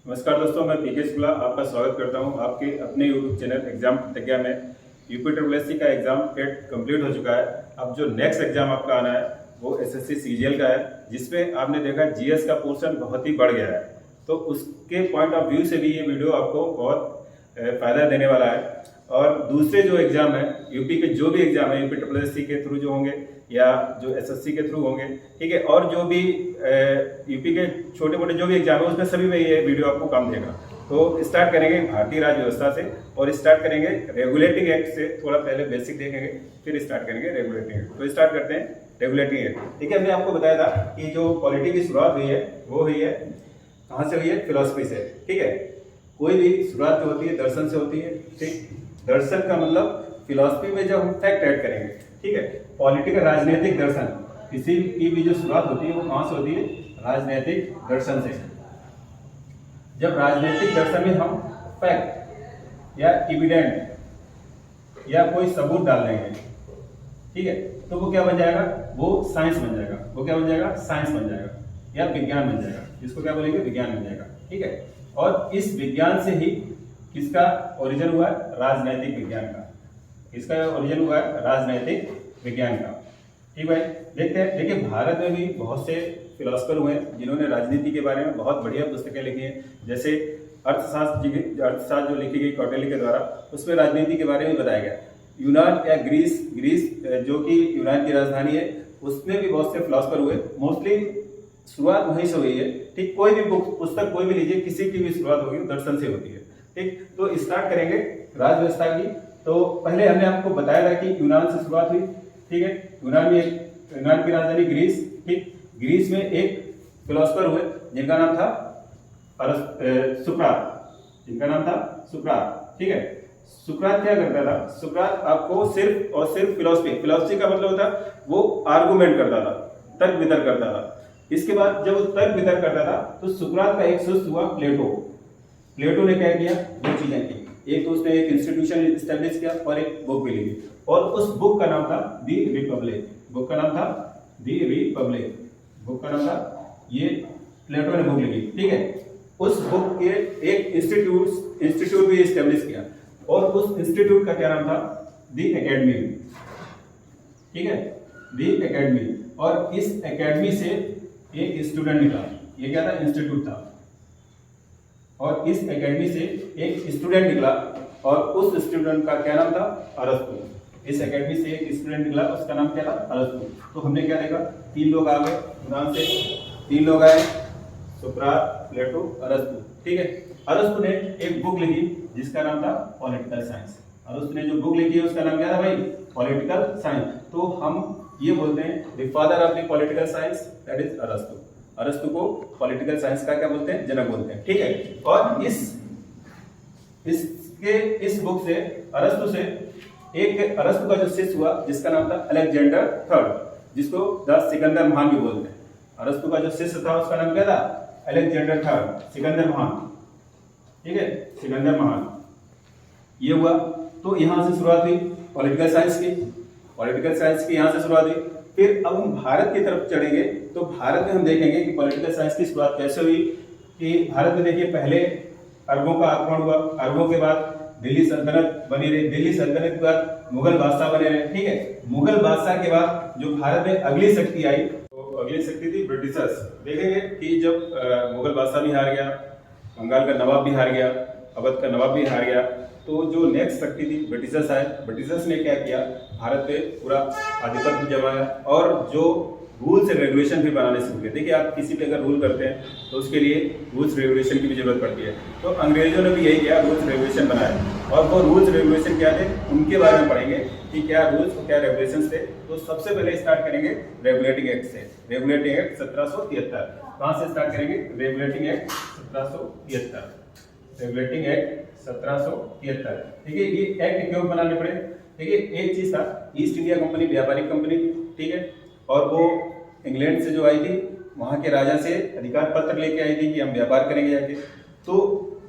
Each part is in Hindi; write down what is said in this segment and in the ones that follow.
नमस्कार दोस्तों, मैं पीके शुक्ला आपका स्वागत करता हूं आपके अपने यूट्यूब चैनल एग्जाम प्रतिज्ञा में। यूपी का एग्जाम गेट कंप्लीट हो चुका है। अब जो नेक्स्ट एग्जाम आपका आना है वो एसएससी सीजीएल का है, जिसमें आपने देखा जीएस का पोर्शन बहुत ही बढ़ गया है। तो उसके पॉइंट ऑफ व्यू से भी ये वीडियो आपको बहुत फायदा देने वाला है। और दूसरे जो एग्जाम है यूपी के, जो भी एग्जाम है यूपी के थ्रू जो होंगे या जो एसएससी के थ्रू होंगे, ठीक है, और जो भी यूपी के छोटे मोटे जो भी एग्जाम है उसमें सभी में ये वीडियो आपको काम देगा। तो स्टार्ट करेंगे भारतीय राज्य व्यवस्था से और स्टार्ट करेंगे रेगुलेटिंग एक्ट से। थोड़ा पहले बेसिक देखेंगे फिर स्टार्ट करेंगे रेगुलेटिंग एक्ट। तो स्टार्ट करते हैं रेगुलेटिंग एक्ट। ठीक है, हमने आपको बताया था कि जो पॉलिटी की शुरुआत हुई है वो हुई है कहाँ से हुई है? फिलोसफी से। ठीक है, कोई भी शुरुआत जो होती है दर्शन से होती है। ठीक, दर्शन का मतलब फिलोसफी में जब हम फैक्ट ऐड करेंगे, ठीक है, पॉलिटिकल राजनीतिक दर्शन, किसी की भी जो शुरुआत होती है वो कहां से होती है? राजनीतिक दर्शन से। जब राजनीतिक दर्शन में हम फैक्ट या एविडेंट या कोई सबूत डाल देंगे, ठीक है, तो वो क्या बन जाएगा? वो साइंस बन जाएगा। वो क्या बन जाएगा? साइंस बन जाएगा या विज्ञान बन जाएगा। इसको क्या बोलेंगे? विज्ञान बन जाएगा। ठीक है, और इस विज्ञान से ही किसका ओरिजिन हुआ है? राजनैतिक विज्ञान का। इसका ओरिजिन हुआ है राजनैतिक विज्ञान का। ठीक है, देखते हैं। देखिए, भारत में भी बहुत से फिलोसफर हुए हैं जिन्होंने राजनीति के बारे में बहुत बढ़िया पुस्तकें लिखी हैं। जैसे अर्थशास्त्र जो लिखी गई कौटिल्य के द्वारा, उसमें राजनीति के बारे में बताया गया। यूनान या ग्रीस जो कि यूनान की राजधानी है, उसमें भी बहुत से फिलोसफर हुए। मोस्टली शुरुआत वहीं से हुई है। ठीक, कोई भी पुस्तक कोई भी लीजिए, किसी की भी शुरुआत होगी दर्शन से होती है। ठीक, तो स्टार्ट करेंगे राज्य व्यवस्था की। तो पहले हमने आपको बताया था कि यूनान से शुरुआत हुई। ठीक है, यूनान की राजधानी ग्रीस। ठीक, ग्रीस में एक फिलोसफर हुए जिनका नाम था सुकरात। ठीक है, सुकरात क्या करता था? सुकरात आपको सिर्फ और सिर्फ फिलोसफी का मतलब होता है वो आर्गुमेंट करता था, तर्क वितर्क करता था। इसके बाद जब वो तर्क वितर्क करता था तो सुकरात का एक शिष्य हुआ प्लेटो ने क्या किया? दो चीजें की। एक तो उसने एक इंस्टीट्यूशन एस्टेब्लिश किया और एक बुक भी लिखी, और उस बुक का नाम था दी रिपब्लिक। बुक का नाम था ये प्लेटो ने बुक लिखी। ठीक है, उस बुक के एक इंस्टीट्यूट भी एस्टेब्लिश किया, और उस इंस्टीट्यूट का क्या नाम था? दी एकेडमी। ठीक है, दी एकेडमी। और इस एकेडमी से एक स्टूडेंट निकला। ये क्या था? इंस्टीट्यूट था। और इस एकेडमी से एक स्टूडेंट निकला, और उस स्टूडेंट का क्या नाम था? अरस्तु। इस एकेडमी से एक स्टूडेंट निकला, उसका नाम क्या था? अरस्तु। तो हमने क्या देखा? तीन लोग आ गए यूनान से, तीन लोग आए, सुकरात, प्लेटो, अरस्तु। ठीक है, अरस्तु ने एक बुक लिखी जिसका नाम था पॉलिटिकल साइंस। अरस्तु ने जो बुक लिखी है उसका नाम क्या था भाई? Political science. तो हम ये बोलते हैं the father of the political science, that is अरस्तु। अरस्तु को पॉलिटिकल साइंस का क्या बोलते हैं? जनक बोलते हैं। ठीक है, और इस बुक से अरस्तु का जो शिष्य हुआ जिसका नाम था अलेक्जेंडर थर्ड, जिसको द सिकंदर महान भी बोलते हैं। अरस्तु का जो शिष्य था उसका नाम क्या था? अलेक्जेंडर थर्ड, सिकंदर महान। ठीक है, सिकंदर महान ये हुआ। तो यहां से शुरुआत हुई पॉलिटिकल साइंस की यहां से शुरुआत हुई। फिर अब हम भारत की तरफ चढ़ेंगे तो भारत में हम देखेंगे कि पॉलिटिकल साइंस की शुरुआत कैसे हुई। कि भारत में देखिए, पहले अरबों का आक्रमण हुआ, अरबों के बाद दिल्ली सल्तनत बनी रही, दिल्ली सल्तनत के बाद मुगल बादशाह बने रहे। ठीक है, मुगल बादशाह के बाद जो भारत में अगली शक्ति आई, तो अगली शक्ति थी ब्रिटिशर्स। देखेंगे कि जब मुगल बादशाह भी हार गया, बंगाल का नवाब भी हार गया, अवध का नवाब भी हार गया, तो जो नेक्स्ट शक्ति थी ब्रिटिशर्स आए। ब्रिटिशर्स ने क्या किया? भारत पे पूरा आधिपत्य जमाया और जो रूल्स एंड रेगुलेशन भी बनाने शुरू किए। देखिए, आप किसी पे अगर रूल करते हैं तो उसके लिए रूल्स रेगुलेशन की भी जरूरत पड़ती है। तो अंग्रेजों ने भी यही किया, रूल्स रेगुलेशन बनाए। और वो रूल्स रेगुलेशन क्या थे उनके बारे में पढ़ेंगे कि क्या रूल्स और क्या रेगुलेशन थे। तो सबसे पहले स्टार्ट करेंगे रेगुलेटिंग एक्ट से। Regulating act 1773। कहां से स्टार्ट करेंगे? Regulating act 1773। Regulating act 1773। ठीक है, ये एक्ट क्यों बनाने पड़े? देखिए, एक चीज था, ईस्ट इंडिया कंपनी व्यापारिक कंपनी थी। ठीक है, और वो इंग्लैंड से जो आई थी, वहां के राजा से अधिकार पत्र लेके आई थी कि हम व्यापार करेंगे जाके। तो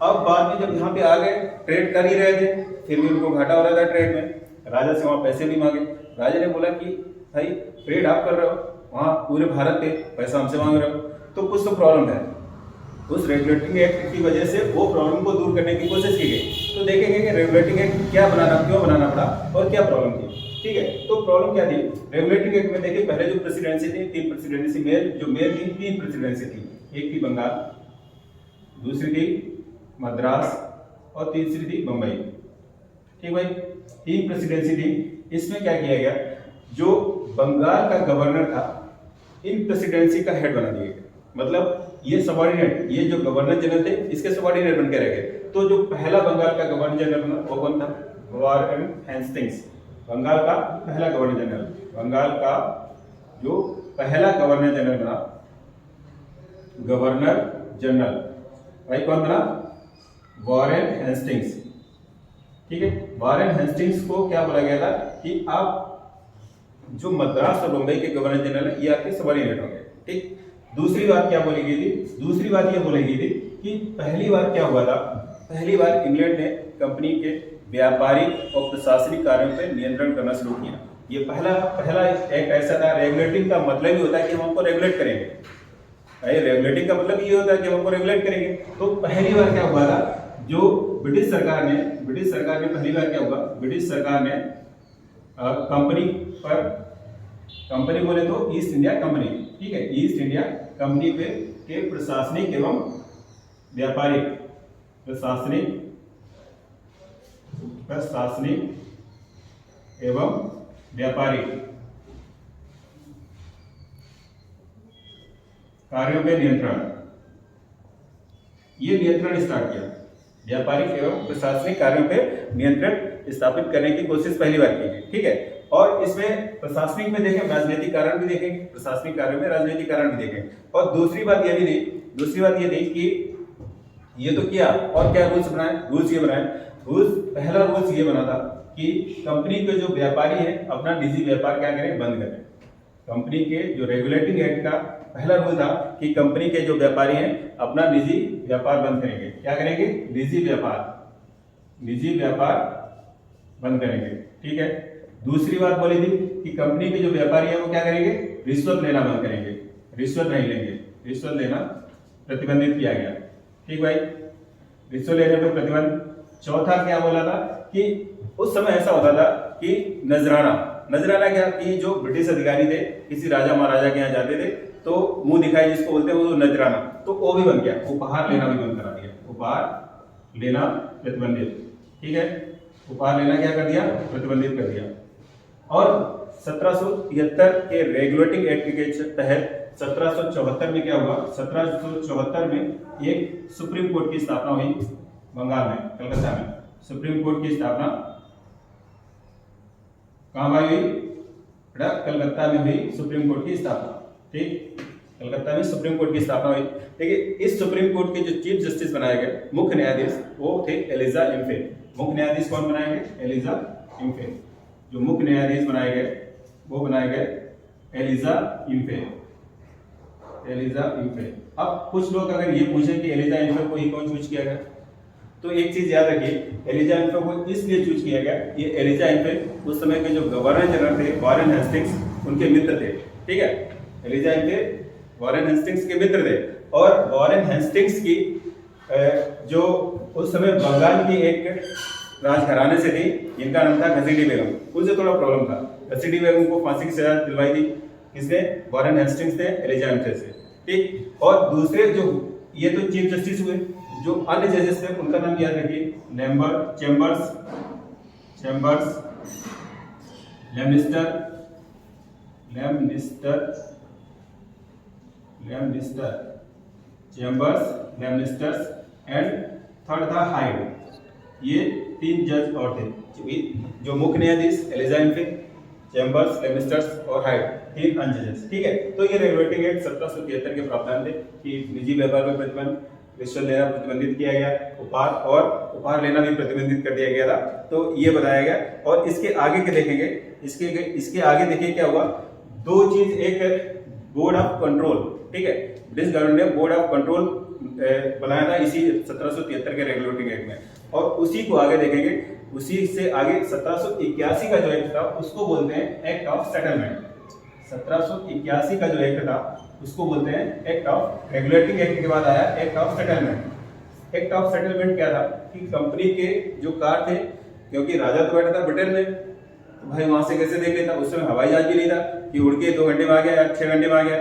अब बाद में जब यहाँ पे आ गए, ट्रेड कर ही रहे थे, फिर भी उनको घाटा हो रहा था ट्रेड में। राजा से वहां पैसे भी मांगे। राजा ने बोला कि भाई, ट्रेड आप कर रहे हो, वहां पूरे भारत पे पैसा हमसे मांग रहे हो, तो कुछ तो प्रॉब्लम है। उस रेगुलेटिंग एक्ट की वजह से वो प्रॉब्लम को दूर करने की कोशिश की गई। तो देखेंगे कि रेगुलेटिंग एक्ट क्या बनाना, क्यों बनाना पड़ा और क्या प्रॉब्लम थी। ठीक है, तो प्रॉब्लम क्या थी रेगुलेटिंग एक्ट में? देखिए पहले जो प्रेसिडेंसी थी, 3 प्रेसिडेंसी मेल, जो मेल थी 3 प्रेसिडेंसी थी। एक थी बंगाल, दूसरी थी मद्रास और तीसरी थी बम्बई। ठीक भाई, 3 प्रेसिडेंसी थी। इसमें क्या किया गया, जो बंगाल का गवर्नर था इन प्रेसिडेंसी का हेड बना दिया गया। मतलब ये सबऑर्डिनेट, ये जो गवर्नर जनरल थे इसके सबऑर्डिनेट बन के रह गए। तो जो पहला बंगाल का गवर्नर जनरल बना वो कौन था? वॉरेन हेस्टिंग्स, बंगाल का पहला गवर्नर जनरल। बंगाल का जो पहला गवर्नर जनरल बना, गवर्नर जनरल भाई कौन बना? Warren Hastings. ठीक है, वॉरेन हेस्टिंग्स को क्या बोला गया था कि आप जो मद्रास और मुंबई के गवर्नर जनरल है ये आपके सबऑर्डिनेट होंगे। ठीक, दूसरी बात क्या बोली गई थी? दूसरी बात ये बोली गई थी कि पहली बार क्या हुआ था, पहली बार इंग्लैंड ने कंपनी के व्यापारिक और प्रशासनिक कार्यों पर नियंत्रण करना शुरू किया। ये पहला एक ऐसा था। रेगुलेटिंग का मतलब ही होता है कि हम हमको रेगुलेट करेंगे। भाई रेगुलेटिंग का मतलब ये होता है कि हम हमको रेगुलेट करेंगे। तो पहली बार क्या हुआ था, जो ब्रिटिश सरकार ने पहली बार क्या हुआ, ब्रिटिश सरकार ने कंपनी पर, कंपनी बोले तो ईस्ट इंडिया कंपनी, ठीक है, ईस्ट इंडिया कंपनी पे के प्रशासनिक एवं व्यापारिक, प्रशासनिक एवं व्यापारिक कार्यों पे नियंत्रण, ये नियंत्रण स्टार्ट किया। व्यापारिक एवं प्रशासनिक कार्यों पे नियंत्रण स्थापित करने की कोशिश पहली बार की गई। ठीक है, और इसमें प्रशासनिक में देखें राजनीतिक कारण भी देखेंगे, प्रशासनिक कार्यों में राजनीतिक कारण भी देखेंगे। और दूसरी बात ये थी कि ये तो किया, और क्या रूल्स बनाए? पहला रूल्स ये बना था कि कंपनी के जो व्यापारी हैं अपना निजी व्यापार क्या करें? बंद करें। कंपनी के जो रेगुलेटिंग एक्ट का पहला रूल था कि कंपनी के जो व्यापारी हैं अपना निजी व्यापार बंद करेंगे। क्या करेंगे? निजी व्यापार बंद करेंगे। ठीक है, दूसरी बात बोली थी कि कंपनी के जो व्यापारी है वो क्या करेंगे? रिश्वत लेना बंद करेंगे, रिश्वत नहीं लेंगे, रिश्वत लेना प्रतिबंधित किया गया। ठीक भाई, रिश्वत लेने पर प्रतिबंध। चौथा क्या बोला था कि उस समय ऐसा होता था कि नजराना क्या कि जो ब्रिटिश अधिकारी थे किसी राजा महाराजा के यहाँ जाते थे तो मुंह दिखाई जिसको बोलते हैं वो नजराना, तो वो भी बन गया। उपहार लेना भी बंद करा दिया, उपहार लेना प्रतिबंधित। ठीक है, उपहार लेना क्या कर दिया? प्रतिबंधित कर दिया। और 1773 के रेगुलेटिंग एक्ट के तहत 1774 में क्या हुआ? 1774 में एक सुप्रीम कोर्ट की स्थापना हुई बंगाल में, कलकत्ता में। सुप्रीम कोर्ट की स्थापना कहां हुई? कलकत्ता में हुई सुप्रीम कोर्ट की स्थापना। ठीक, कलकत्ता में सुप्रीम कोर्ट की स्थापना हुई। देखिए, इस सुप्रीम कोर्ट के जो चीफ जस्टिस बनाए गए, मुख्य न्यायाधीश, वो थे एलिजा इम्फे। मुख्य न्यायाधीश कौन बनाए गए? एलिजा इम्फे। जो मुख्य न्यायाधीश बनाए गए वो बनाए गए एलिजा इम्फे। अब कुछ लोग अगर ये पूछें कि एलिजा इम्फे को ही क्यों चूज किया गया, तो एक चीज याद रखिए, एलिजा इम्फे को इसलिए चूज किया गया, ये एलिजा इम्फे उस समय के जो गवर्नर जनरल थे वॉरेन हेस्टिंग्स उनके मित्र थे। ठीक है, एलिजा इम्फे वॉरेन हेस्टिंग्स के मित्र थे। और वॉरेन हेस्टिंग्स की जो उस समय बंगाल की एक राजघराने से थी जिनका नाम था घसीटी बेगम, उनसे थोड़ा प्रॉब्लम था। घसीटी बेगम को फांसी की सजा दिलवाई थी किसने? वॉरेन हेस्टिंग्स ने एलिजा इम्फे से। ठीक, और दूसरे जो ये तो चीफ जस्टिस हुए, जो अन्य जजेस थे उनका नाम याद रखिए, चेम्बर्स, लेमनिस्टर्स एंड थर्ड था हाइड। ये 3 जज और थे, जो मुख्य न्यायाधीश एलिजा इम्फे, चेम्बर्स, लेमनिस्टर्स और हाइड, 3 अन्य जजेस। ठीक है, तो ये रेगुलेटिंग एक्ट 1773 के प्रावधान थे कि निजी व्यापार में प्रतिबंध, रिश्वत लेना प्रतिबंधित किया गया, उपहार लेना भी प्रतिबंधित कर दिया गया था। तो ये बताया गया। और इसके आगे के देखेंगे, इसके आगे देखिए क्या हुआ। 2 चीज, एक बोर्ड ऑफ कंट्रोल। ठीक है, ब्रिटिश गवर्नमेंट ने बोर्ड ऑफ कंट्रोल बनाया था इसी 1773 के रेगुलेटिंग एक्ट में। और उसी को आगे देखेंगे, उसी से आगे 1781 का जो एक्ट था उसको बोलते हैं एक्ट ऑफ सेटलमेंट। 1781 का जो एक्ट था उसको बोलते हैं एक्ट ऑफ रेगुलेटिंग एक्ट के बाद आया act of settlement. Act of settlement क्या था कि कंपनी के जो कार थे, क्योंकि राजा तो बैठा था ब्रिटेन में, तो भाई वहां से कैसे देख लेता, उस समय हवाई जहाज भी नहीं था कि उड़ के 2 घंटे में आ गया या 6 घंटे में आ गया,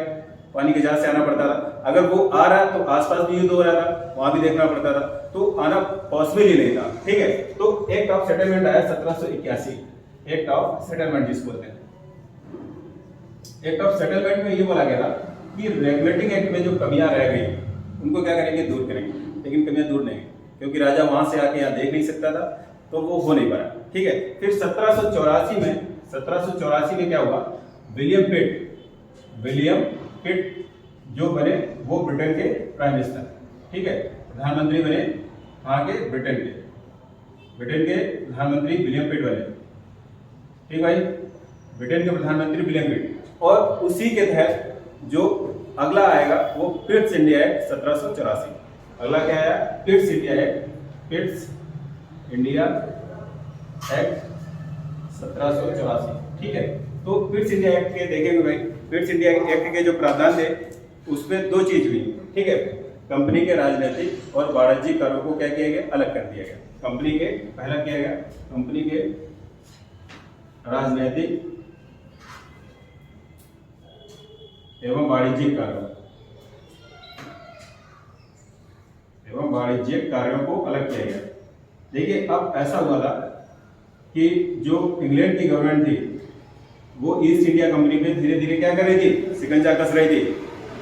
पानी के जहाज से आना पड़ता था। अगर वो आ रहा तो आसपास भी युद्ध हो रहा था, वहां भी देखना पड़ता था, तो आना पॉसिबल ही नहीं था। ठीक है, तो एक्ट ऑफ सेटलमेंट आया 1781, एक्ट ऑफ सेटलमेंट जिसको बोलते हैं। एक्ट ऑफ सेटलमेंट में ये बोला गया था कि रेगुलेटिंग एक्ट में जो कमियां रह गई उनको क्या करेंगे, दूर करेंगे, लेकिन कमियां दूर नहीं, क्योंकि राजा वहां से आके यहाँ देख नहीं सकता था, तो वो हो नहीं पाया। ठीक है, फिर 1784 में क्या हुआ, विलियम पिट जो बने वो ब्रिटेन के प्राइम मिनिस्टर, ठीक है, प्रधानमंत्री बने वहां के ब्रिटेन के प्रधानमंत्री विलियम पिट बने। ठीक भाई, ब्रिटेन के प्रधानमंत्री विलियम पिट, और उसी के तहत जो अगला आएगा वो पिट्स इंडिया एक्ट 1784। अगला क्या आया, पिट्स इंडिया एक्ट 1784। ठीक है, तो पिट्स इंडिया एक्ट के देखेंगे भाई, पिट्स इंडिया एक्ट के जो प्रावधान थे उसमें 2 चीज हुई। ठीक है, कंपनी के राजनीतिक और वाणिज्यिक कार्यों को क्या किया गया, अलग कर दिया गया। कंपनी के पहला किया गया, कंपनी के राजनीतिक एवं वाणिज्यिक कार्यों को अलग किया गया। देखिए, अब ऐसा हुआ था कि जो इंग्लैंड की गवर्नमेंट थी वो ईस्ट इंडिया कंपनी पे धीरे धीरे क्या कर रही थी, शिकंजा कस रही थी,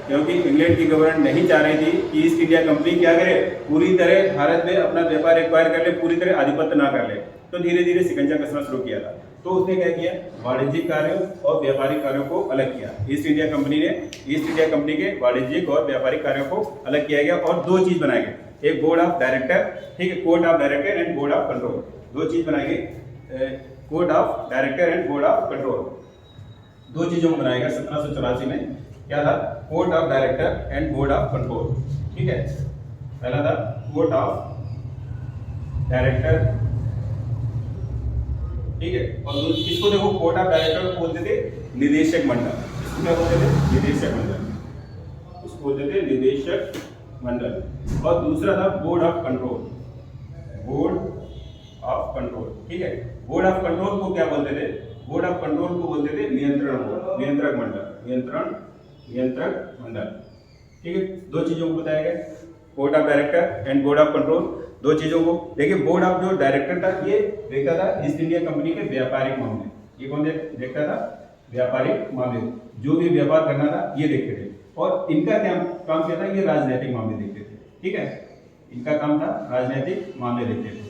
क्योंकि इंग्लैंड की गवर्नमेंट नहीं चाह रही थी कि ईस्ट इंडिया कंपनी क्या करे, पूरी तरह भारत में अपना व्यापार एक्वायर कर ले, पूरी तरह आधिपत्य ना कर ले, तो धीरे धीरे शिकंजा कसना शुरू किया था। तो उसने क्या किया, वाणिज्यिक कार्यों और व्यापारिक कार्यों को अलग किया। ईस्ट इंडिया कंपनी के वाणिज्यिक और व्यापारिक कार्यों को अलग किया गया और 2 चीज बनाए गए, एक बोर्ड ऑफ डायरेक्टर, ठीक है, court of director and board of control, 2 चीज बनाई गई, court of director and board of control, 2 चीजों को बनाया गया 1784 में। क्या था, court of director and board of control. ठीक है, पहला था कोर्ट ऑफ डायरेक्टर, ठीक है, और इसको देखो कोर्ट ऑफ डायरेक्टर को बोलते थे निदेशक मंडल, इसको क्या बोलते थे, निदेशक मंडल, इसको बोलते थे निदेशक मंडल। और दूसरा था बोर्ड ऑफ कंट्रोल, ठीक है, बोर्ड ऑफ कंट्रोल को क्या बोलते थे, बोर्ड ऑफ कंट्रोल को बोलते थे नियंत्रक मंडल। ठीक है, 2 चीजों को बताया गया, board of director and board of control, 2 चीजों को। देखिए, बोर्ड ऑफ जो डायरेक्टर था ये देखता था ईस्ट इंडिया कंपनी के व्यापारिक मामले, ये कौन देखता था, व्यापारिक मामले, जो भी व्यापार करना था ये देखते थे। और इनका क्या काम किया था, ये राजनीतिक मामले देखते थे। ठीक है, इनका काम था राजनीतिक मामले देखते थे,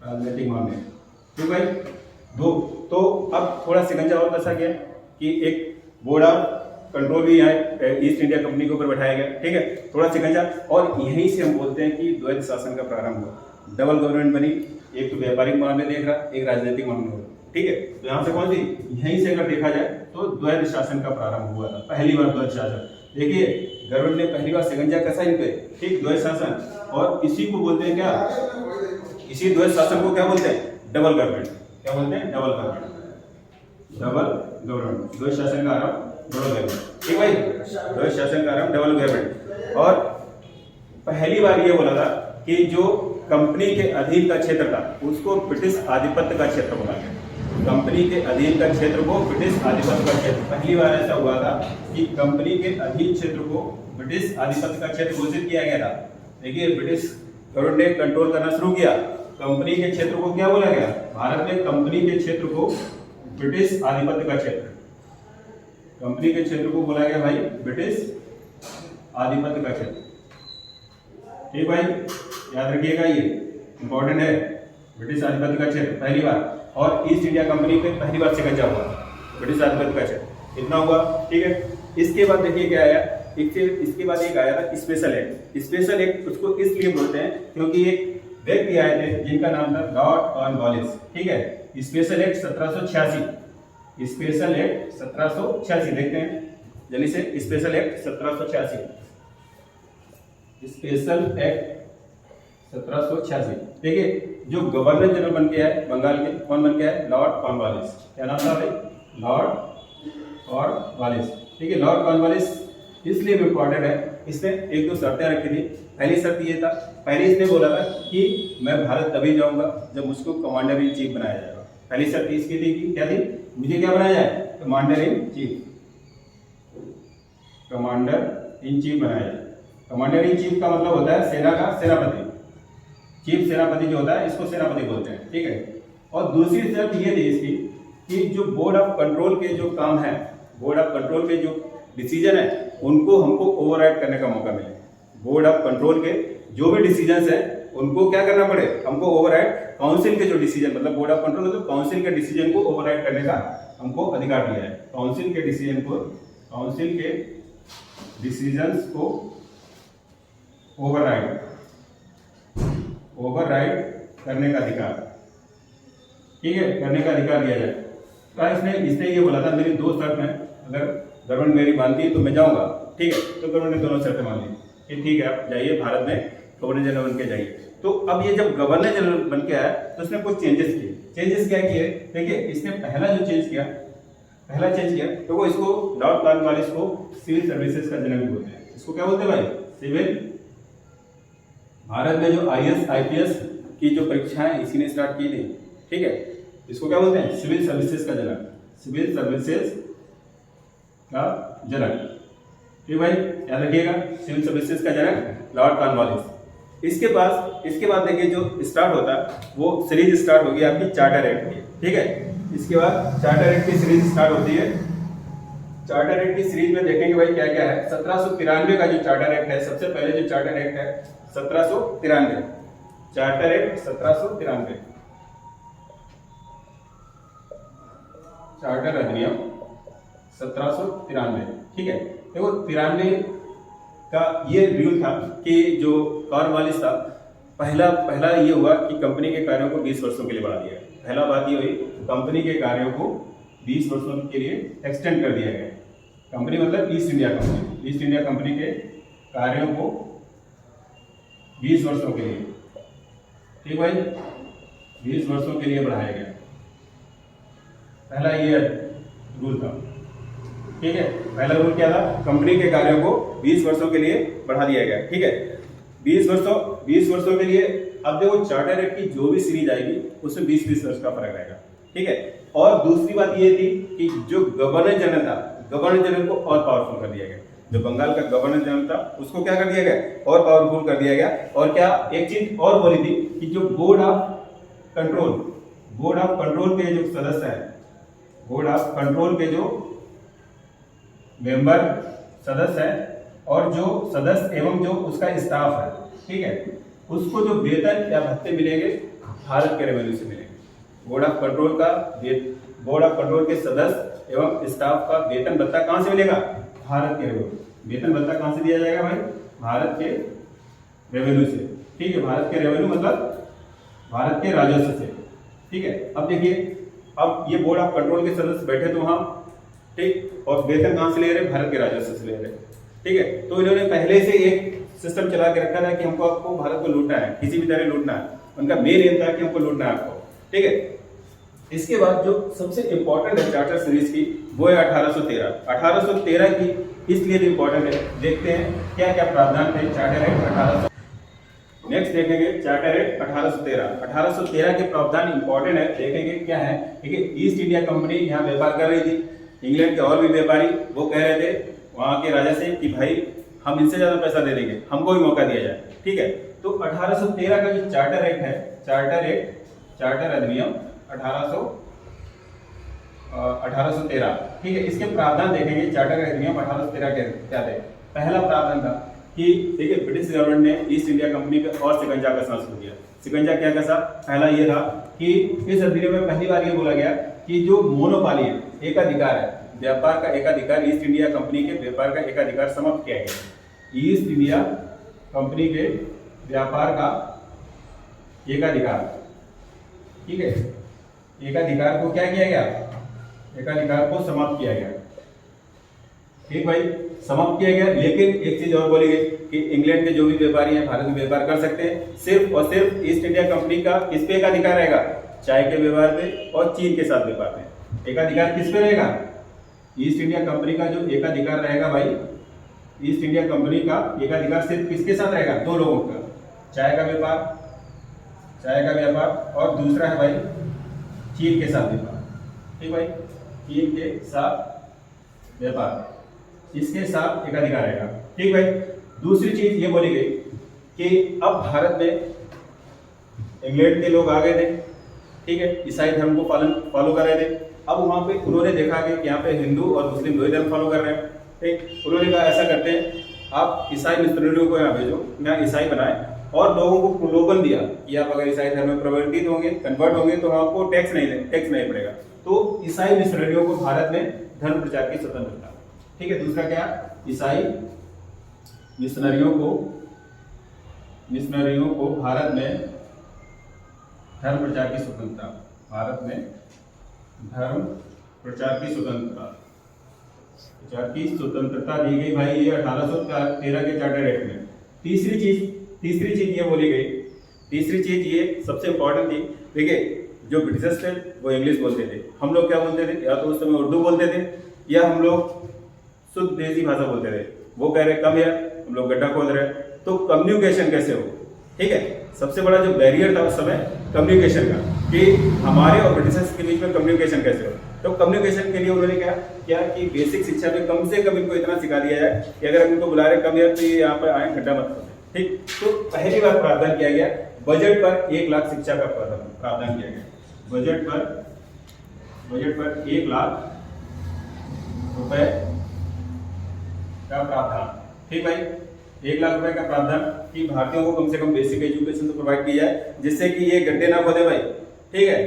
राजनीतिक मामले। तो भाई 2, तो अब थोड़ा शिकंजा और कसा गया कि एक बोर्ड ऑफ कंट्रोल भी यहाँ ईस्ट इंडिया कंपनी के ऊपर बैठाया गया। ठीक है, थोड़ा शिकंजा, और यहीं से हम बोलते हैं कि द्वैध शासन का प्रारंभ हुआ। डबल गवर्नमेंट बनी, एक तो व्यापारिक मामले देख रहा, एक राजनीतिक मामले हो रहा। ठीक है, तो यहाँ से कौन सी, यहीं से अगर देखा जाए तो द्वैध शासन का प्रारंभ हुआ था, पहली बार द्वैध शासन। देखिए, गवर्नमेंट ने पहली बार शिकंजा कसा इन पे, ठीक, द्वैध शासन, और इसी को बोलते हैं क्या, इसी द्वैध शासन को क्या बोलते हैं, डबल गवर्नमेंट। क्या बोलते हैं, डबल गवर्नमेंट, द्वैध शासन का आरंभ डबल गवर्नमेंट। ठीक भाई, द्वैध शासन का आरंभ डबल गवर्नमेंट। और पहली बार ये बोला था कि जो कंपनी के अधीन का क्षेत्र था उसको ब्रिटिश आधिपत्य का क्षेत्र बोला गया। कंपनी के अधीन का क्षेत्र को ब्रिटिश आधिपत्य का क्षेत्र, पहली बार ऐसा हुआ था कि कंपनी के अधीन क्षेत्र को ब्रिटिश आधिपत्य का क्षेत्र घोषित किया गया था। देखिए, ब्रिटिश गवर्नमेंट ने कंट्रोल करना शुरू किया, कंपनी के क्षेत्र को क्या बोला गया, भारत में कंपनी के क्षेत्र को ब्रिटिश आधिपत्य का क्षेत्र, कंपनी के क्षेत्र को बोला गया भाई ब्रिटिश आधिपत्य का क्षेत्र। ठीक भाई, याद रखिएगा, ये इंपॉर्टेंट है, ब्रिटिश आधिपत्य का क्षेत्र पहली बार। और ईस्ट इंडिया कंपनी पे पहली बार शिकंजा हुआ ब्रिटिश आधिपत्य का क्षेत्र, इतना हुआ। ठीक है, इसके बाद देखिए क्या आया, इसके बाद एक आया था स्पेशल एक्ट। स्पेशल एक्ट उसको इसलिए बोलते हैं क्योंकि एक व्यक्ति आए थे जिनका नाम था लॉर्ड कॉर्नवालिस। ठीक है, स्पेशल एक्ट 1786, स्पेशल एक्ट 1786 देखते हैं जल्दी से। Special act 1786, special act 1786। देखिए, जो गवर्नर जनरल बन के आए बंगाल के, कौन बन के आए, लॉर्ड कॉर्नवालिस। क्या नाम था भाई, लॉर्ड कॉर्नवालिस। ठीक है, लॉर्ड कॉर्नवालिस इसलिए इम्पोर्टेंट है, इसने एक दो शर्तें रखी थी। पहली शर्त ये था, पहले इसने बोला था कि मैं भारत तभी जाऊंगा जब मुझको कमांडर इन चीफ बनाया जाएगा। पहली शर्त इसकी थी कि क्या थी, मुझे क्या बनाया जाए, commander in chief, commander in chief बनाया जाए। कमांडर इन चीफ का मतलब होता है सेना का सेनापति, चीफ सेनापति जो होता है इसको सेनापति बोलते हैं, ठीक है। और दूसरी शर्त ये थी इसकी कि जो बोर्ड ऑफ कंट्रोल के जो काम है, बोर्ड ऑफ कंट्रोल के जो डिसीजन है उनको हमको ओवरराइड करने का मौका मिले। बोर्ड ऑफ कंट्रोल के जो भी डिसीजन है उनको क्या करना पड़े, हमको ओवरराइड, काउंसिल के जो डिसीजन, मतलब बोर्ड ऑफ कंट्रोल मतलब काउंसिल के डिसीजन को ओवरराइड करने का हमको अधिकार दिया है। काउंसिल के डिसीजन को, काउंसिल के डिसीजंस को ओवरराइड करने का अधिकार, ठीक है, करने का अधिकार दिया जाए। तो इसने ये बोला था मेरी दो शर्त है, अगर गवर्नमेंट मेरी मानती है तो मैं जाऊंगा, ठीक है। तो गवर्नमेंट ने दोनों शर्तें मान ली कि ठीक है आप जाइए, भारत में गवर्नर जनरल बन के जाइए। तो अब ये जब गवर्नर जनरल बन के आया तो उसने कुछ चेंजेस किए। चेंजेस क्या किए, देखिए इसने पहला चेंज किया तो वो इसको लॉर्ड कॉर्नवालिस को सिविल सर्विसेज का जनक बोलते हैं। इसको क्या बोलते हैं भाई, सिविल। भारत में जो IAS IPS की जो परीक्षाएं इसी ने स्टार्ट की थी, ठीक है। इसको क्या बोलते हैं, सिविल सर्विसेज का जनक, सिविल सर्विसेज का जनक, ठीक भाई, याद रखिएगा, सिविल सर्विसेज का जनक लॉर्ड कॉर्नवालिस। इसके बाद देखिए जो स्टार्ट होता है वो सीरीज स्टार्ट होगी आपकी चार्टर एक्ट की, ठीक है। इसके बाद चार्टर एक्ट की सीरीज स्टार्ट होती है। चार्टर एक्ट की सीरीज में देखेंगे भाई क्या क्या है। 1793 का जो चार्टर एक्ट है, सबसे पहले जो चार्टर एक्ट है 1793, चार्टर एक्ट 1793, चार्टर अधिनियम 1793, ठीक है। देखो 93 का ये रूल था कि जो कॉर्नवालिस था, पहला ये हुआ कि कंपनी के कार्यों को 20 वर्षों के लिए बढ़ा दिया गया। पहला बात ये हुई, कंपनी के कार्यों को 20 वर्षों के लिए एक्सटेंड कर दिया गया। कंपनी मतलब east India company, east India company के कार्यों को 20 वर्षों के लिए, ठीक भाई, 20 वर्षों के लिए बढ़ाया गया। पहला ये रूल था, ठीक है। पहला रूल क्या था, कंपनी के कार्यों को 20 वर्षों के लिए बढ़ा दिया गया, ठीक है। 20 वर्षों के लिए। अब देखो चार्टर एक्ट की जो भी सीरीज आएगी उसमें 20-20 वर्ष का फर्क रहेगा, ठीक है। और दूसरी बात ये थी कि जो गवर्नर जनरल था, गवर्नर जनरल को और पावरफुल कर दिया गया। जो बंगाल का गवर्नर जनरल था उसको क्या कर दिया गया, और पावरफुल कर दिया गया। और क्या एक चीज और बोली थी कि जो बोर्ड ऑफ कंट्रोल के जो सदस्य हैं, बोर्ड ऑफ कंट्रोल के जो मेंबर सदस्य है और जो सदस्य एवं जो उसका स्टाफ है, ठीक है, उसको जो वेतन या भत्ते मिलेंगे भारत के रेवेन्यू से मिलेंगे। बोर्ड ऑफ कंट्रोल के सदस्य एवं स्टाफ का वेतन भत्ता कहां से मिलेगा, भारत के रेवेन्यू। वेतन भत्ता कहां से दिया जाएगा भाई, भारत के रेवेन्यू से, ठीक है। भारत के रेवेन्यू मतलब भारत के राजस्व से, ठीक है। अब देखिए, अब ये बोर्ड ऑफ कंट्रोल के सदस्य बैठे तो वहां, ठीक, और वेतन कहां से ले रहे, भारत के राजस्व से ले रहे, ठीक है। तो इन्होंने पहले से एक सिस्टम चला के रखा था कि हमको आपको भारत को लूटना है, किसी भी तरह लूटना है। उनका मेन एम था कि हमको लूटना है आपको, ठीक है। इसके बाद जो सबसे इंपॉर्टेंट है चार्टर सीरीज की वो है 1813 की, इसलिए भी इंपॉर्टेंट है। देखते हैं क्या क्या प्रावधान थे चार्टर एक्ट 1800। नेक्स्ट देखेंगे चार्टर एक्ट 1813 के प्रावधान इंपॉर्टेंट है, देखेंगे क्या है। देखिए ईस्ट इंडिया कंपनी यहाँ व्यापार कर रही थी, इंग्लैंड के और भी व्यापारी वो कह रहे थे वहां के राजा से कि भाई हम इनसे ज्यादा पैसा दे देंगे, हमको भी मौका दिया जाए, ठीक है। तो 1813 का जो चार्टर एक्ट है, चार्टर अधिनियम 1813, ठीक है। इसके प्रावधान देखेंगे चार्टर अधिनियम 1813 के क्या थे। पहला प्रावधान था कि देखिए ब्रिटिश गवर्नमेंट ने ईस्ट इंडिया कंपनी पे और शिकंजा कसना शुरू किया। शिकंजा क्या कसा, पहला ये था कि इस अधिनियम में पहली बार ये बोला गया कि जो मोनोपाली है, एकाधिकार है, व्यापार का एकाधिकार, ईस्ट इंडिया कंपनी के व्यापार का एकाधिकार समाप्त किया गया। ईस्ट इंडिया कंपनी के व्यापार का एकाधिकार, ठीक है, एकाधिकार को क्या किया गया, एकाधिकार को समाप्त किया गया, ठीक भाई, समाप्त किया गया। लेकिन एक चीज और बोली गई कि इंग्लैंड के जो भी व्यापारी हैं भारत में व्यापार कर सकते हैं, सिर्फ और सिर्फ ईस्ट इंडिया कंपनी का किस पे एकाधिकार रहेगा, चाय के व्यापार पे और चीन के साथ व्यापार पे। एकाधिकार किस पे रहेगा, ईस्ट इंडिया कंपनी का जो एकाधिकार रहेगा भाई, ईस्ट इंडिया कंपनी का एकाधिकार सिर्फ किसके साथ रहेगा? 2 लोगों का, चाय का व्यापार और दूसरा है भाई चीन के साथ व्यापार। ठीक भाई, चीन के साथ व्यापार, इसके साथ एकाधिकार रहेगा। ठीक भाई, दूसरी चीज ये बोली गई कि अब भारत में इंग्लैंड के लोग आ गए थे, ठीक है, ईसाई धर्म को फॉलो कर रहे थे। अब वहां पे उन्होंने देखा कि यहाँ पे हिंदू और मुस्लिम 2 ही धर्म फॉलो कर रहे हैं। ठीक, उन्होंने कहा ऐसा करते हैं, आप ईसाई मिशनरियों को यहाँ भेजो, यहाँ ईसाई बनाए, और लोगों को प्रलोभन दिया कि आप अगर ईसाई धर्म में परिवर्तित होंगे, कन्वर्ट होंगे, तो आपको टैक्स नहीं पड़ेगा। तो ईसाई मिशनरियों को भारत में धर्म प्रचार की स्वतंत्रता। ठीक है, दूसरा क्या? ईसाई मिशनरियों को भारत में धर्म प्रचार की स्वतंत्रता, भारत में धर्म प्रचार की स्वतंत्रता दी गई भाई, ये 1813 के चार्टर एक्ट में। तीसरी चीज ये बोली गई, तीसरी चीज ये सबसे इंपॉर्टेंट थी। देखिए, जो ब्रिटिशर्स थे वो इंग्लिश बोलते थे, हम लोग क्या बोलते थे? या तो उस समय उर्दू बोलते थे, या हम लोग शुद्ध देसी भाषा बोलते थे। वो कह रहे कम यार, हम लोग गड्ढा खोद रहे हैं, तो कम्युनिकेशन कैसे हो? ठीक है, सबसे बड़ा जो बैरियर था उस समय कम्युनिकेशन का, कि हमारे और ब्रिटिशर्स के बीच में कम्युनिकेशन कैसे हो। तो कम्युनिकेशन के लिए उन्होंने क्या कि बेसिक शिक्षा में कम से कम इनको इतना सिखा दिया जाए कि अगर इनको बुला रहे कम यार, तो ये यहाँ पर आए, गड्ढा मत खोदें। ठीक, तो पहली बार प्रावधान किया गया, बजट पर 1 लाख शिक्षा का प्रावधान किया गया। बजट पर 1 लाख रुपए का प्रावधान। ठीक भाई, 1 लाख रुपए का प्रावधान कि भारतीयों को कम से कम बेसिक एजुकेशन तो प्रोवाइड की जाए, जिससे कि ये गड्ढे ना खोदे भाई। ठीक है,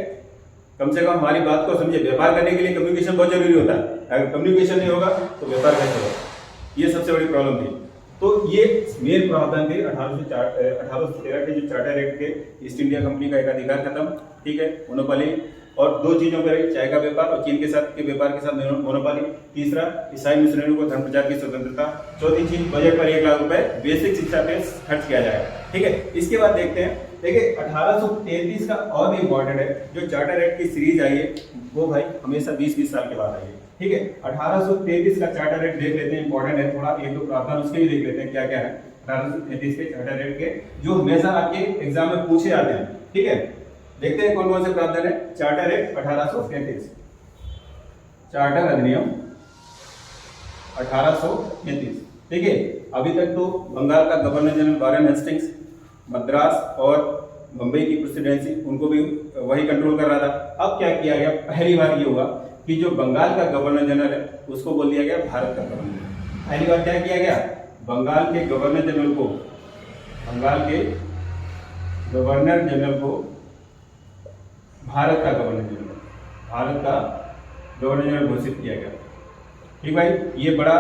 कम से कम हमारी बात को समझे। व्यापार करने के लिए कम्युनिकेशन बहुत जरूरी होता है, अगर कम्युनिकेशन नहीं होगा तो व्यापार कैसे होगा? ये सबसे बड़ी प्रॉब्लम थी। तो ये मेन प्रावधान थे 1813 के जो चार्टर एक्ट के। ईस्ट इंडिया कंपनी का एकाधिकार खत्म, ठीक है, मोनोपोली, और 2 चीजों पर रही, चाय का व्यापार और चीन के साथ के व्यापार के साथ मोनोपोली। तीसरा, ईसाई मिशनरियों को धर्म प्रचार की स्वतंत्रता। चौथी चीज, बजट पर 1 लाख रुपए बेसिक शिक्षा पे खर्च किया जाएगा। ठीक है, इसके बाद देखते हैं। देखिए, 1833 का और भी इम्पोर्टेंट है, जो चार्टर एक्ट की सीरीज आई है वो भाई हमेशा 20-20 साल के बाद आई है। ठीक है, 1833 का चार्टर एक्ट देख लेते हैं, इंपॉर्टेंट है थोड़ा, 1-2 प्रावधान उसके भी देख लेते हैं क्या क्या है 1833 के चार्टर एक्ट के, जो हमेशा आपके एग्जाम में पूछे जाते हैं। ठीक है, देखते हैं कौन कौन से प्रावधान है। चार्टर एक्ट 1833, चार्टर अधिनियम 1833। ठीक है, अभी तक तो बंगाल का governor general Warren Hastings, Madras और बम्बई की प्रेसिडेंसी, उनको भी वही कंट्रोल कर रहा था। अब क्या किया गया, पहली बार ये हुआ कि जो बंगाल का गवर्नर जनरल है उसको बोल दिया गया भारत का गवर्नर। पहली बार क्या किया गया, बंगाल के गवर्नर जनरल को भारत का गवर्नर जनरल घोषित किया गया। ठीक भाई, ये बड़ा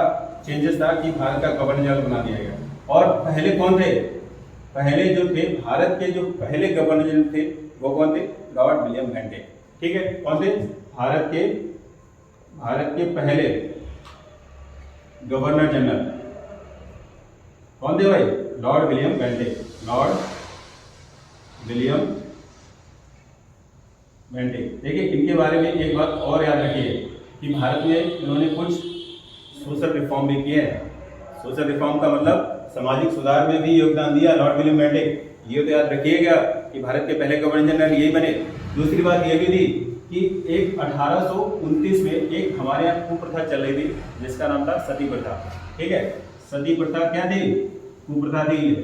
चेंजेस था कि भारत का गवर्नर जनरल बना दिया गया। और पहले कौन थे? पहले जो थे, भारत के जो पहले गवर्नर जनरल थे वो कौन थे? Lord William Bentinck. ठीक है, कौन थे? भारत के पहले गवर्नर जनरल कौन थे भाई? Lord William Bentinck. देखिए, इनके बारे में एक बात और याद रखिए कि भारत में इन्होंने कुछ सोशल रिफॉर्म भी किए हैं। सोशल रिफॉर्म का मतलब सामाजिक सुधार में भी योगदान दिया लॉर्ड विलियम बेंटिक। ये तो याद रखिएगा कि भारत के पहले गवर्नर जनरल यही बने। दूसरी बात ये भी थी कि एक 1829 में एक हमारे यहाँ कुप्रथा चल रही थी जिसका नाम था सती प्रथा। ठीक है, सती प्रथा क्या थी? कुप्रथा थी।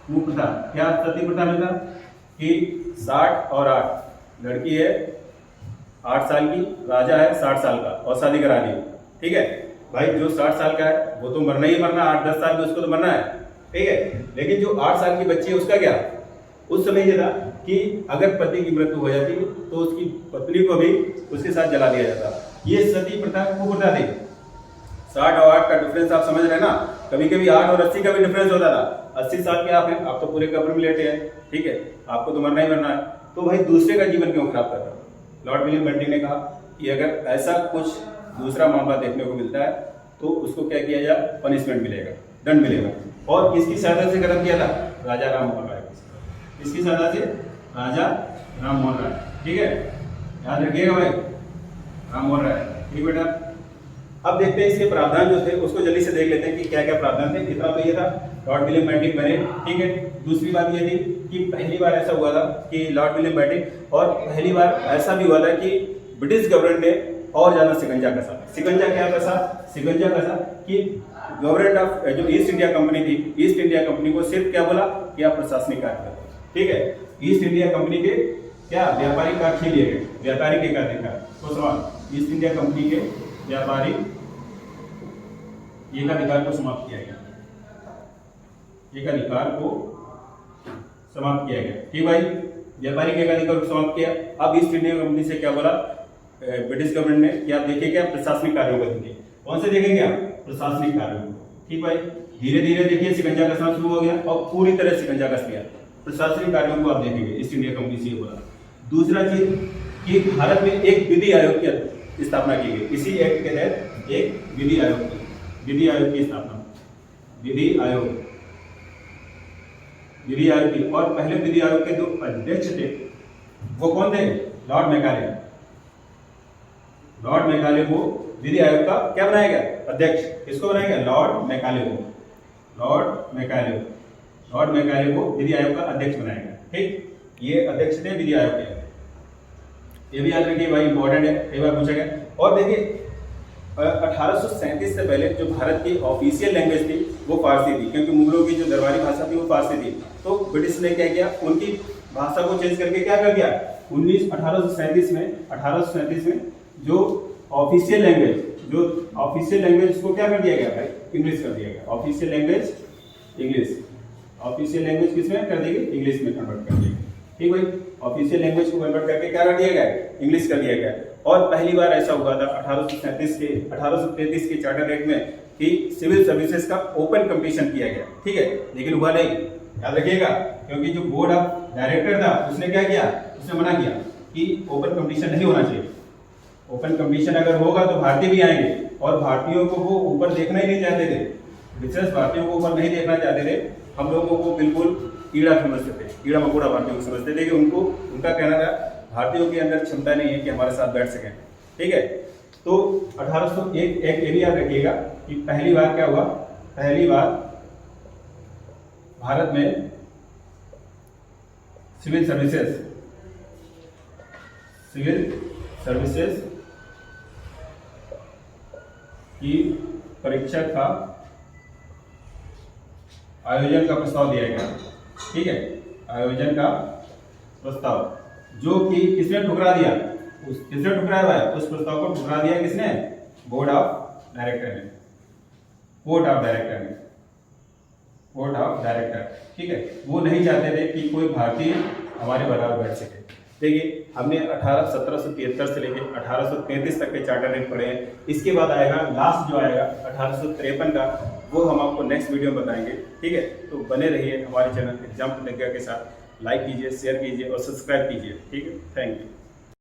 कुप्रथा क्या? सती प्रथा में था कि 60 और 8, लड़की है 8 साल की, राजा है 60 साल का, और शादी करा दी। ठीक है भाई, जो 60 साल का है वो तो मरना ही मरना, 8-10 साल में उसको तो मरना है। ठीक है, लेकिन जो 8 साल की बच्ची है उसका क्या? उस समय ये था कि अगर पति की मृत्यु हो जाती तो उसकी पत्नी को भी उसके साथ जला दिया जाता। ये सती प्रथा कुप्रथा थी। 60 और 8 का डिफरेंस आप समझ रहे हैं ना? कभी कभी 8 और 80 का भी डिफरेंस होता था। 80 साल के आप हैं, आप तो पूरे कब्र में लेटे हैं। ठीक है, आपको तो मरना ही मरना है, तो भाई दूसरे का जीवन क्यों खराब कर रहा है? लॉर्ड विलियम बेंटिक ने कहा कि अगर ऐसा कुछ दूसरा मामला देखने को मिलता है तो उसको क्या किया जाए? पनिशमेंट मिलेगा, दंड मिलेगा। और किसकी सहायता से कदम किया था? राजा राम मोहन राय। इसकी सहायता से राजा राम मोहन राय। ठीक है, याद रखिएगा भाई, राम मोहन राय। ठीक बेटा। अब देखते हैं इसके प्रावधान जो थे उसको जल्दी से देख लेते हैं कि क्या क्या प्रावधान थे। इतना तो ये था लॉर्ड विलियम बेंटिक बने, ठीक है। दूसरी बात ये थी कि पहली बार ऐसा हुआ था कि लॉर्ड विलियम बेंटिक, और पहली बार ऐसा भी हुआ था कि ब्रिटिश गवर्नमेंट ने और ज्यादा शिकंजा कसा। शिकंजा क्या कसा? शिकंजा कसा कि गवर्नमेंट ऑफ जो ईस्ट इंडिया कंपनी थी, ईस्ट इंडिया कंपनी को सिर्फ क्या बोला कि आप प्रशासनिक कार्य करो, ठीक है। ईस्ट इंडिया कंपनी के क्या व्यापारिक कार्य छीन लिए गए, व्यापारिक एकाधिकार। तो सवाल, ईस्ट इंडिया कंपनी के व्यापारिक एकाधिकार को समाप्त किया गया, एकाधिकार को समाप्त किया गया, ठीक भाई। व्यापारिक एकाधिकार को समाप्त किया। अब ईस्ट इंडिया कंपनी से क्या बोला ब्रिटिश गवर्नमेंट ने कि आप देखिए क्या प्रशासनिक कार्यों को देंगे। कौन से देखेंगे आप? प्रशासनिक कार्यों को, ठीक भाई। धीरे धीरे देखिए शिकंजा कसना शुरू हो गया और पूरी तरह शिकंजा कस दिया। प्रशासनिक कार्यों को आप देखेंगे ईस्ट इंडिया कंपनी से बोला। दूसरा चीज कि भारत में एक विधि आयोग की स्थापना की गई। इसी एक्ट के तहत एक विधि आयोग की स्थापना, विधि आयोग की। और पहले विधि आयोग के जो अध्यक्ष थे वो कौन थे? Lord Macaulay. लॉर्ड मैकाले को विधि आयोग का क्या बनाया गया? अध्यक्ष। किसको बनाया गया? लॉर्ड मैकाले को। लॉर्ड मैकाले को विधि आयोग का अध्यक्ष बनाया गया, ठीक। ये अध्यक्ष थे विधि आयोग के। ये भी याद रखिए भाई, इंपॉर्टेंट है, कई बार पूछा गया। और देखिए 1837 से पहले जो भारत की ऑफिशियल लैंग्वेज थी वो फारसी थी, क्योंकि मुगलों की जो दरबारी भाषा थी वो फारसी थी। तो ब्रिटिश ने क्या किया, उनकी भाषा को चेंज करके क्या कर दिया 1837 में जो ऑफिशियल लैंग्वेज को क्या कर दिया गया भाई? इंग्लिश कर दिया गया। ऑफिशियल लैंग्वेज किसमें कर दी गई? इंग्लिश में कन्वर्ट कर दिया गया, ठीक भाई। ऑफिशियल लैंग्वेज को कन्वर्ट करके क्या कर दिया गया? इंग्लिश कर दिया गया। और पहली बार ऐसा हुआ था 1833 के चार्टर एक्ट में कि सिविल सर्विसेज का ओपन कंपटीशन किया गया, ठीक है। लेकिन हुआ नहीं, याद रखिएगा, क्योंकि जो बोर्ड ऑफ डायरेक्टर था उसने क्या किया? उसने मना किया कि ओपन कंपटीशन नहीं होना चाहिए। ओपन कंपटीशन अगर होगा तो भारतीय भी आएंगे, और भारतीयों को वो ऊपर देखना ही नहीं चाहते थे। ब्रिटिश भारतीयों को ऊपर नहीं देखना चाहते थे। हम लोगों को बिल्कुल कीड़ा समझते थे, कीड़ा मकोड़ा भारतीयों को समझते थे कि उनका कहना था भारतीयों के अंदर क्षमता नहीं है कि हमारे साथ बैठ सकें, ठीक है। तो 1801 एक ये भी याद रखिएगा कि पहली बार क्या हुआ? पहली बार भारत में सिविल सर्विसेज की परीक्षा का आयोजन का प्रस्ताव दिया गया, ठीक है। आयोजन का प्रस्ताव जो कि किसने ठुकरा दिया? किसने ठुकराया हुआ है? उस प्रस्ताव को ठुकरा दिया किसने? बोर्ड ऑफ डायरेक्टर ने। ठीक है। वो नहीं चाहते थे कि कोई भारतीय हमारे बराबर बैठ सके। देखिए हमने 1773 से लेकर 1833 तक के चार्टर एक्ट पढ़े हैं। इसके बाद आएगा लास्ट जो आएगा 1853 का, वो हम आपको नेक्स्ट वीडियो में बताएंगे, ठीक है। तो बने रहिए हमारे चैनल एग्जाम प्रतिज्ञा के साथ। लाइक कीजिए, शेयर कीजिए और सब्सक्राइब कीजिए, ठीक है। Thank you.